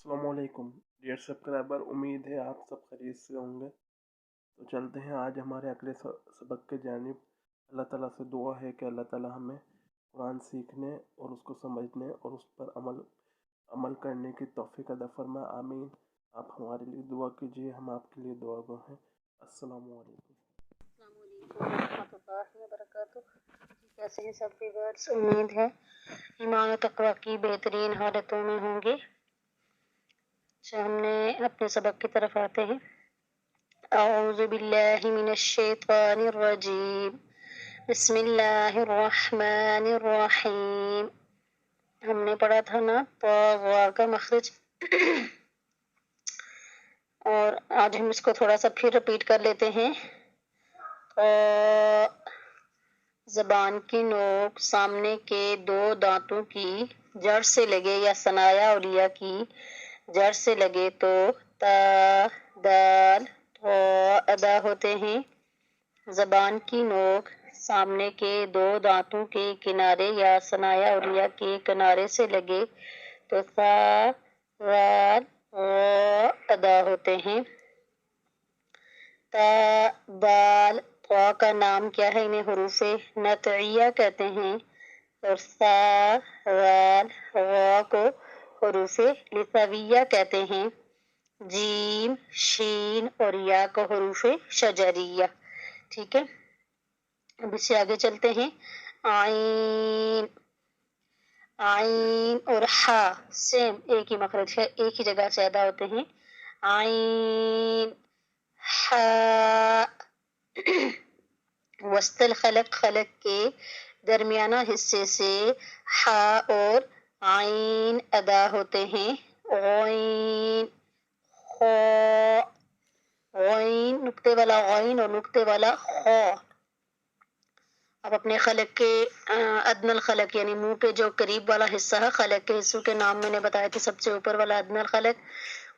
अस्सलाम वालेकुम dear subscriber, उम्मीद है आप सब खैरियत से होंगे। तो चलते हैं आज हमारे अगले सबक के जानिब। अल्लाह ताला से दुआ है कि अल्लाह ताला हमें कुरान सीखने और उसको समझने और उस पर अमल करने की तौफीक अता फरमाए, आमीन। आप हमारे लिए दुआ कीजिए, हम आपके लिए दुआ गो हैं। अस्सलाम वालेकुम। कैसे हैं सब व्यूअर्स? उम्मीद है ईमान और तकवा की बेहतरीन हालतों में होंगे। हमने अपने सबक की तरफ आते हैं। औज़ु बिल्लाहि मिनश शैतानिर रजीम, बिस्मिल्लाहिर रहमानिर रहीम। हमने पढ़ा था ना वा का मखरज और आज हम इसको थोड़ा सा फिर रिपीट कर लेते हैं। ज़बान की नोक सामने के दो दांतों की जड़ से लगे या सनाया औलिया की जड़ से लगे तो ता दाल अदा होते हैं। ज़बान की नोक सामने के दो दांतों के किनारे या सनाया औलिया के किनारे से लगे तो सा वाल अदा होते हैं। ता दाल का नाम क्या है? इन्हें हुरूफे नतइया कहते हैं। और सा वाल को हुरूफे लिसाविया कहते हैं। जीम शीन और या को हुरूफे शजरिया। ठीक है, अब इससे आगे चलते हैं। आइन आइन और हा सेम एक ही मखरज है, एक ही जगह से अदा होते हैं। आइन हा वस्तल खलक खलक के दरमियाना हिस्से से हा और आइन अदा होते हैं। ओइन नुक्ते वाला ओइन और नुक्ते वाला खो। अब अपने खलक के अदनल खलक यानी मुंह के जो करीब वाला हिस्सा है, खलक के हिस्सों के नाम मैंने बताए थे। सबसे ऊपर वाला अदनल खलक,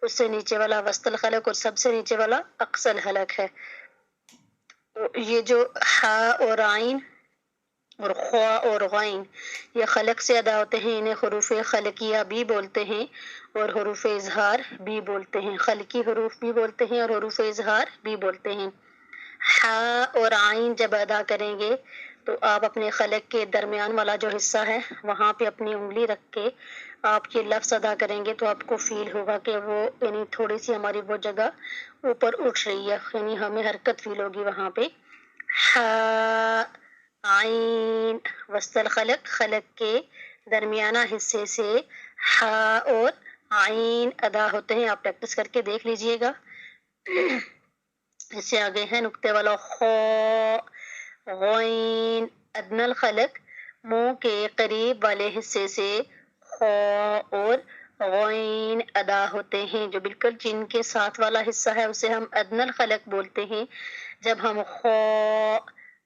उससे नीचे वाला वस्तल खलक और सबसे नीचे वाला अक्सल खलक है। तो ये जो हा और आइन और ख्वा और गैन ये खलक से अदा होते हैं। इन्हें हुरूफ खलकिया भी बोलते हैं और हुरूफ इजहार भी बोलते हैं। खलकी हुरूफ भी बोलते हैं और हुरूफ इजहार भी बोलते हैं। हा और आइन जब अदा करेंगे तो आप अपने खलक के दरमियान वाला जो हिस्सा है वहाँ पे अपनी उंगली रख के आप ये लफ्ज़ अदा करेंगे तो आपको फील होगा कि वो यानी थोड़ी सी हमारी वो जगह ऊपर उठ रही है, यानी हमें हरकत फील होगी वहाँ पे। हा आइन वस्तल खलक खलक के दरमियाना हिस्से से हा और आइन अदा होते हैं। आप प्रैक्टिस करके देख लीजिएगा। इससे आगे है नुक्ते वाला खो गैन अदनल खलक मुंह के करीब वाले हिस्से से खो और गैन अदा होते हैं। जो बिल्कुल जिन के साथ वाला हिस्सा है उसे हम अदनल खलक बोलते हैं। जब हम खो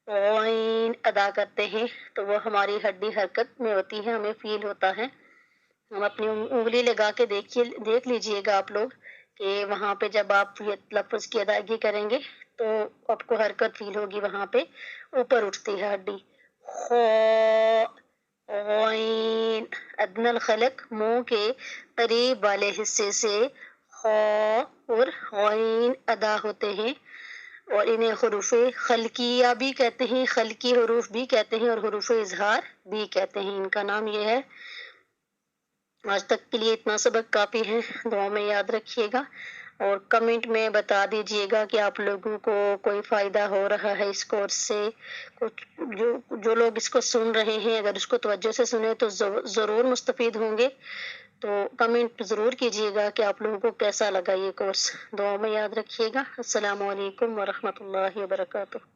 गैन अदा करते हैं तो वो हमारी हड्डी हरकत में होती है, हमें फील होता है। हम अपनी उंगली लगा के देख लीजिएगा आप लोग कि वहाँ पे जब आप ये लफ्ज़ की अदायगी करेंगे तो आपको हरकत फील होगी, वहाँ पे ऊपर उठती है हड्डी। गैन अदनल खलक मुंह के करीब वाले हिस्से से खो और गैन अदा होते हैं और इन्हें हुरूफे खलकिया भी कहते हैं, खलकी हुरूफ भी कहते हैं और हुरूफे इजहार भी कहते हैं। इनका नाम ये है। आज तक के लिए इतना सबक काफ़ी है। दुआ में याद रखिएगा और कमेंट में बता दीजिएगा कि आप लोगों को कोई फ़ायदा हो रहा है इस कोर्स से। कुछ जो लोग इसको सुन रहे हैं अगर इसको तवज्जो से सुने तो ज़रूर मुस्तफ़ीद होंगे। तो कमेंट ज़रूर कीजिएगा कि आप लोगों को कैसा लगा ये कोर्स। दुआ में याद रखिएगा। अस्सलामु अलैकुम व रहमतुल्लाहि व बरकातुहू।